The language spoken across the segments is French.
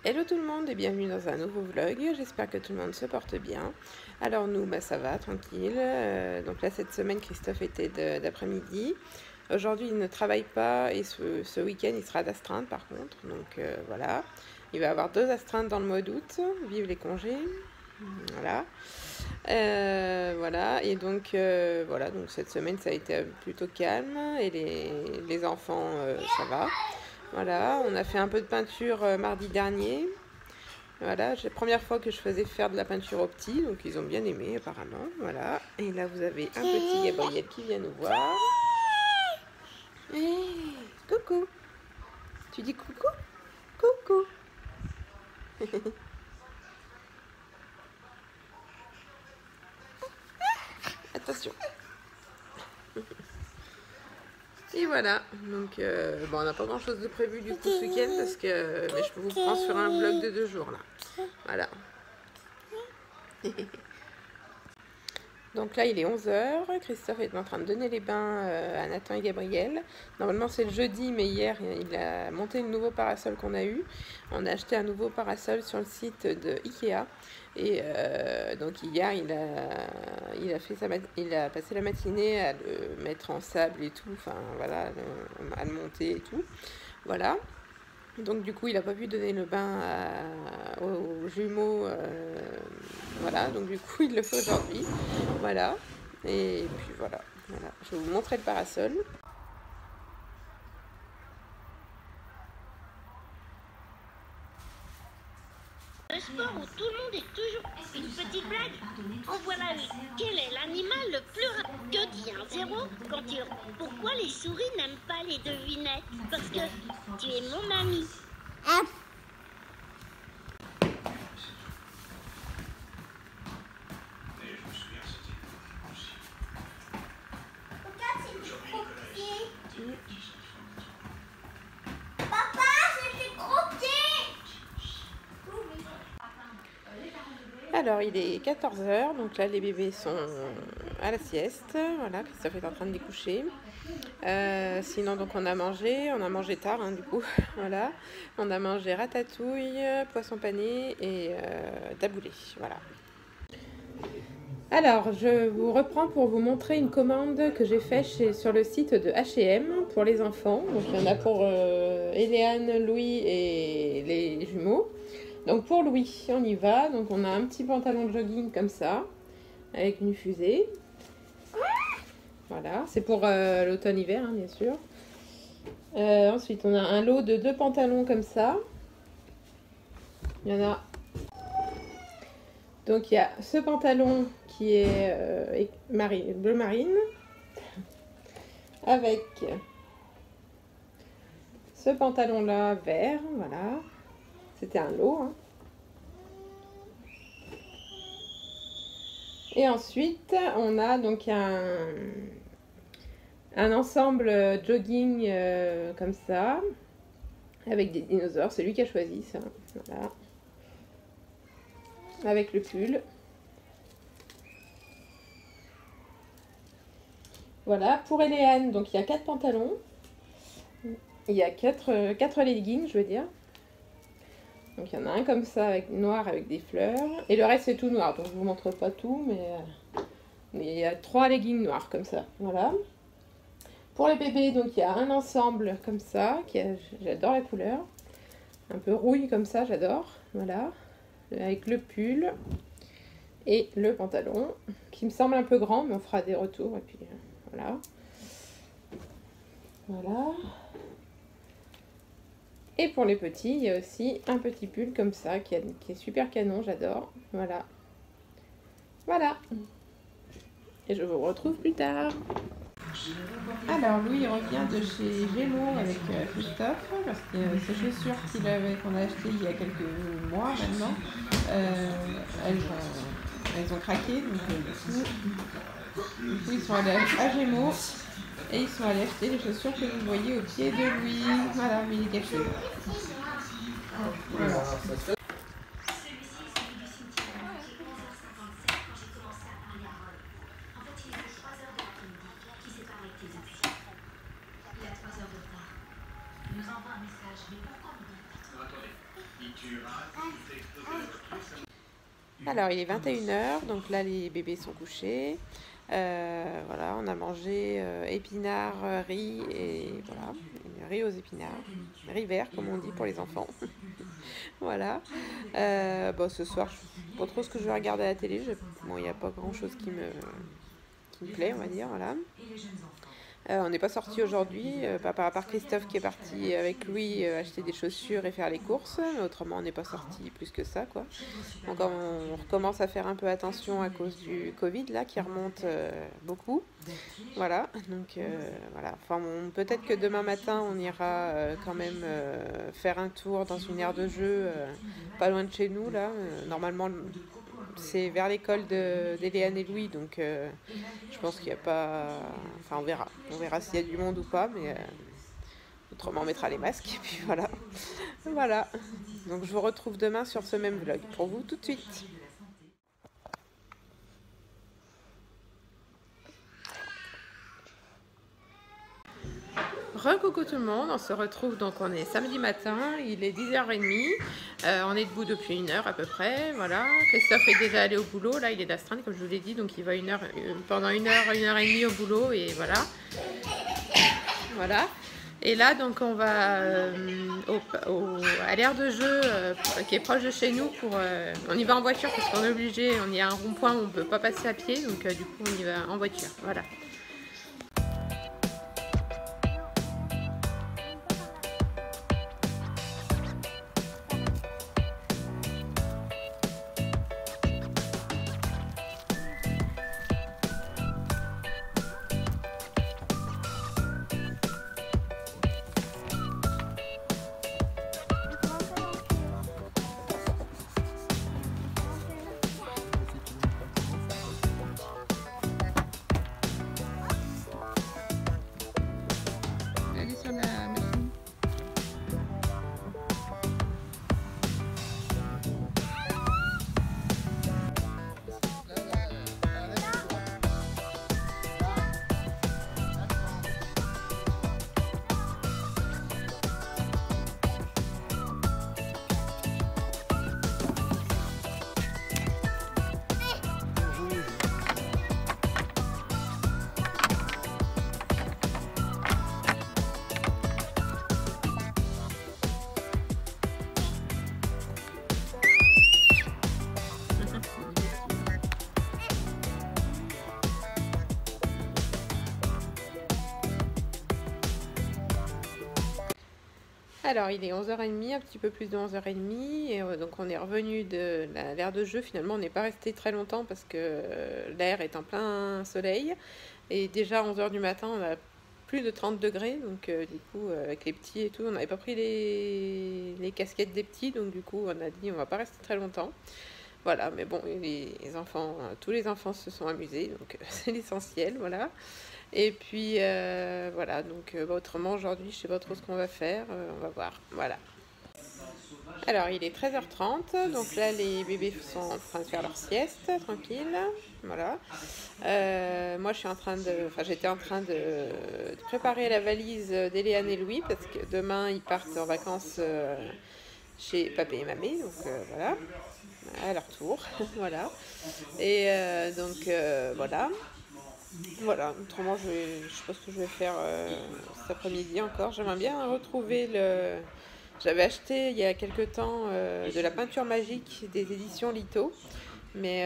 Hello tout le monde et bienvenue dans un nouveau vlog, j'espère que tout le monde se porte bien. Alors nous, ça va, tranquille. Donc là cette semaine Christophe était d'après-midi. Aujourd'hui il ne travaille pas et ce week-end il sera d'astreinte par contre. Donc voilà, il va avoir 2 astreintes dans le mois d'août, vive les congés. Voilà. Voilà, et donc voilà, donc cette semaine ça a été plutôt calme et les enfants ça va. Voilà, on a fait un peu de peinture mardi dernier. Voilà, c'est la première fois que je faisais faire de la peinture aux petits, donc ils ont bien aimé apparemment. Voilà, et là vous avez un petit Gabriel qui vient nous voir. Hey, coucou. Tu dis coucou? Coucou. Attention. Et voilà, donc bon, on n'a pas grand chose de prévu du coup ce week-end parce que mais je vous prends sur un vlog de 2 jours là. Voilà. Donc là il est 11h, Christophe est en train de donner les bains à Nathan et Gabriel. Normalement c'est le jeudi, mais hier il a monté le nouveau parasol qu'on a eu. On a acheté un nouveau parasol sur le site de Ikea. Et donc hier il a passé la matinée à le mettre en sable et tout, enfin voilà, à le monter et tout. Voilà. Donc du coup il n'a pas pu donner le bain aux jumeaux, voilà, donc du coup il le fait aujourd'hui, voilà, et puis voilà, je vais vous montrer le parasol. Un sport où tout le monde est toujours une petite blague. En voilà une. Quel est l'animal le plus rapide? Que dit un zéro quand tu... Pourquoi les souris n'aiment pas les devinettes? Parce que tu es mon ami. Alors il est 14h, donc là les bébés sont à la sieste, voilà, Christophe est en train de les coucher. Sinon donc on a mangé tard hein, du coup, voilà, on a mangé ratatouille, poisson pané et taboulé, voilà. Alors, je vous reprends pour vous montrer une commande que j'ai faite sur le site de H&M pour les enfants. Donc, il y en a pour Eléane, Louis et les jumeaux. Donc, pour Louis, on y va. Donc, on a un petit pantalon de jogging comme ça, avec une fusée. Voilà, c'est pour l'automne-hiver, hein, bien sûr. Ensuite, on a un lot de 2 pantalons comme ça. Il y en a... Donc, il y a ce pantalon qui est bleu marine, avec ce pantalon là vert, voilà, c'était un lot hein. Et ensuite on a donc un ensemble jogging comme ça avec des dinosaures, c'est lui qui a choisi ça, voilà, avec le pull. Voilà, pour Eléane, donc il y a 4 pantalons, il y a 4 leggings, je veux dire. Donc il y en a un comme ça, avec noir avec des fleurs, et le reste c'est tout noir, donc je vous montre pas tout, mais il y a 3 leggings noirs comme ça, voilà. Pour les bébés, donc il y a un ensemble comme ça, j'adore la couleur, un peu rouille comme ça, j'adore, voilà, avec le pull et le pantalon, qui me semble un peu grand, mais on fera des retours, et puis voilà. Voilà. Et pour les petits, il y a aussi un petit pull comme ça, qui est super canon, j'adore, voilà. Voilà. Et je vous retrouve plus tard. Alors Louis revient de chez Gémeaux avec Christophe parce que ces chaussures qu'on a achetées il y a quelques mois maintenant, elles ont craqué, donc du coup ils sont allés à Gémeaux et ils sont allés acheter les chaussures que vous voyez au pied de Louis. Voilà, mais il est caché. Voilà. Alors il est 21h, donc là les bébés sont couchés. Voilà, on a mangé épinards, riz et voilà, riz aux épinards, riz vert comme on dit pour les enfants. Voilà. Bon, ce soir, je sais pas trop ce que je vais regarder à la télé. Bon, il n'y a pas grand chose qui me plaît, on va dire. Voilà. On n'est pas sorti aujourd'hui, à part Christophe qui est parti avec Louis acheter des chaussures et faire les courses. Mais autrement, on n'est pas sorti plus que ça, quoi. Donc on recommence à faire un peu attention à cause du Covid là qui remonte beaucoup. Voilà. Donc voilà. Enfin, peut-être que demain matin on ira quand même faire un tour dans une aire de jeu pas loin de chez nous là. Normalement c'est vers l'école d'Éléane et Louis, donc je pense qu'il n'y a pas... Enfin, on verra s'il y a du monde ou pas, mais autrement on mettra les masques, et puis voilà. Voilà, donc je vous retrouve demain sur ce même vlog. Pour vous, tout de suite. Coucou tout le monde, on se retrouve, donc on est samedi matin, il est 10h30, on est debout depuis 1 heure à peu près, voilà. Christophe est déjà allé au boulot, là il est d'astreinte comme je vous l'ai dit, donc il va pendant 1 heure, 1 heure et demie au boulot et voilà. Voilà. Et là donc on va à l'aire de jeu qui est proche de chez nous, on y va en voiture parce qu'on est obligé, on y a un rond-point où on ne peut pas passer à pied, donc du coup on y va en voiture, voilà. Alors il est 11h30, un petit peu plus de 11h30, et donc on est revenu de l'aire de jeu. Finalement on n'est pas resté très longtemps parce que l'air est en plein soleil, et déjà à 11h du matin on a plus de 30 degrés, donc du coup avec les petits et tout, on n'avait pas pris les casquettes des petits, donc du coup on a dit on va pas rester très longtemps. Voilà, mais bon, les enfants, tous les enfants se sont amusés, donc c'est l'essentiel, voilà. Et puis voilà, donc autrement aujourd'hui je sais pas trop ce qu'on va faire, on va voir, voilà. Alors il est 13h30, donc là les bébés sont en train de faire leur sieste, tranquille, voilà. Moi j'étais en train de préparer la valise d'Éléane et Louis, parce que demain ils partent en vacances chez papé et mamie, donc voilà, à leur tour, voilà. Et donc voilà. Voilà, autrement je sais pas ce que je vais faire cet après-midi encore. J'aimerais bien retrouver J'avais acheté il y a quelque temps de la peinture magique des éditions Lito. Mais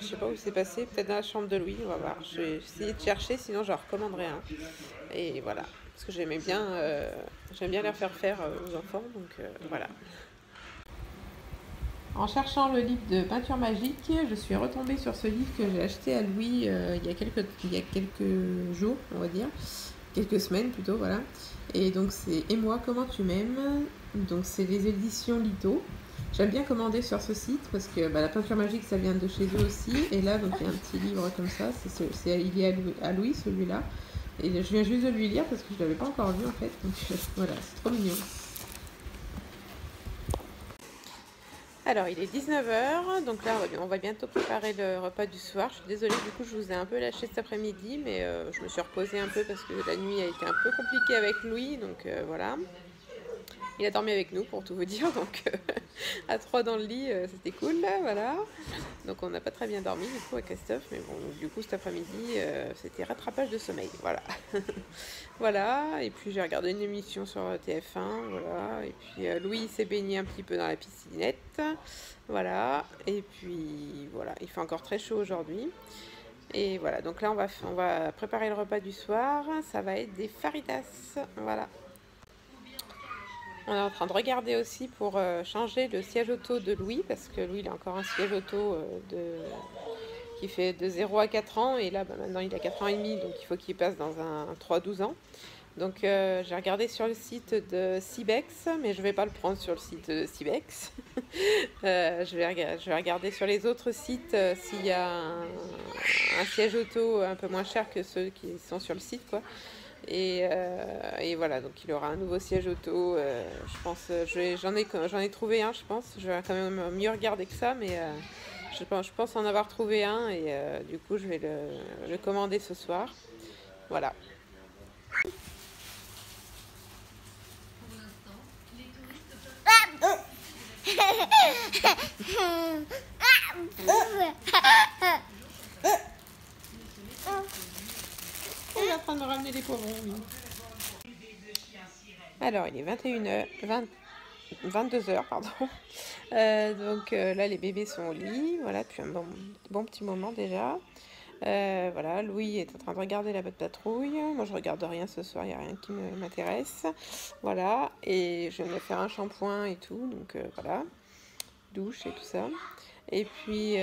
je sais pas où c'est passé, peut-être dans la chambre de Louis, on va voir. Je vais essayer de chercher, sinon j'en recommanderai un. Et voilà, parce que j'aime bien les faire faire aux enfants, donc voilà. En cherchant le livre de peinture magique, je suis retombée sur ce livre que j'ai acheté à Louis il y a quelques jours, on va dire, quelques semaines plutôt, voilà. Et donc c'est « Et moi, comment tu m'aimes ?» Donc c'est les éditions Lito. J'aime bien commander sur ce site parce que la peinture magique ça vient de chez eux aussi. Et là donc il y a un petit livre comme ça, il est à Louis celui-là. Et je viens juste de lui lire parce que je ne l'avais pas encore lu en fait. Donc voilà, c'est trop mignon. Alors il est 19h, donc là on va bientôt préparer le repas du soir. Je suis désolée, du coup je vous ai un peu lâché cet après-midi, mais je me suis reposée un peu parce que la nuit a été un peu compliquée avec Louis, donc voilà. Il a dormi avec nous pour tout vous dire, donc à 3 dans le lit, c'était cool, voilà. Donc on n'a pas très bien dormi du coup avec Christophe, mais bon, du coup cet après-midi, c'était rattrapage de sommeil, voilà. Voilà, et puis j'ai regardé une émission sur TF1, voilà, et puis Louis s'est baigné un petit peu dans la piscinette, voilà, et puis voilà, il fait encore très chaud aujourd'hui. Et voilà, donc là on va préparer le repas du soir, ça va être des faritas, voilà. On est en train de regarder aussi pour changer le siège auto de Louis, parce que Louis il a encore un siège auto qui fait de 0 à 4 ans, et là maintenant il a 4 ans et demi, donc il faut qu'il passe dans un 3-12 ans. Donc j'ai regardé sur le site de Cibex, mais je ne vais pas le prendre sur le site de Cibex. Je vais regarder sur les autres sites s'il y a un siège auto un peu moins cher que ceux qui sont sur le site, quoi. Et voilà, donc il aura un nouveau siège auto. Je pense, j'en ai trouvé un, je pense. Je vais quand même mieux regarder que ça, mais je pense en avoir trouvé un, et du coup je vais le commander ce soir. Voilà. On est en train de me ramener des poivrons, oui. Alors, il est 22h, pardon. Donc là, les bébés sont au lit, voilà, depuis un bon petit moment déjà. Voilà, Louis est en train de regarder la Bonne Patrouille. Moi, je regarde rien ce soir, il n'y a rien qui m'intéresse. Voilà, et je vais me faire un shampoing et tout, donc voilà, douche et tout ça. Et puis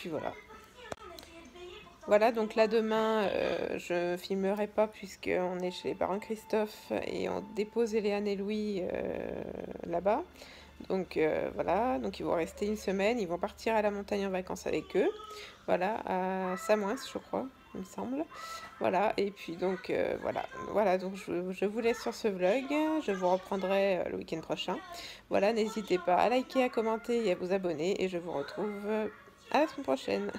voilà. Voilà, donc là demain, je filmerai pas puisqu'on est chez les parents de Christophe et on dépose Léane et Louis là-bas. Donc voilà, donc ils vont rester une semaine, ils vont partir à la montagne en vacances avec eux. Voilà, à Samoins, je crois, il me semble. Voilà, et puis donc voilà, donc je vous laisse sur ce vlog, je vous reprendrai le week-end prochain. Voilà, n'hésitez pas à liker, à commenter et à vous abonner, et je vous retrouve à la semaine prochaine.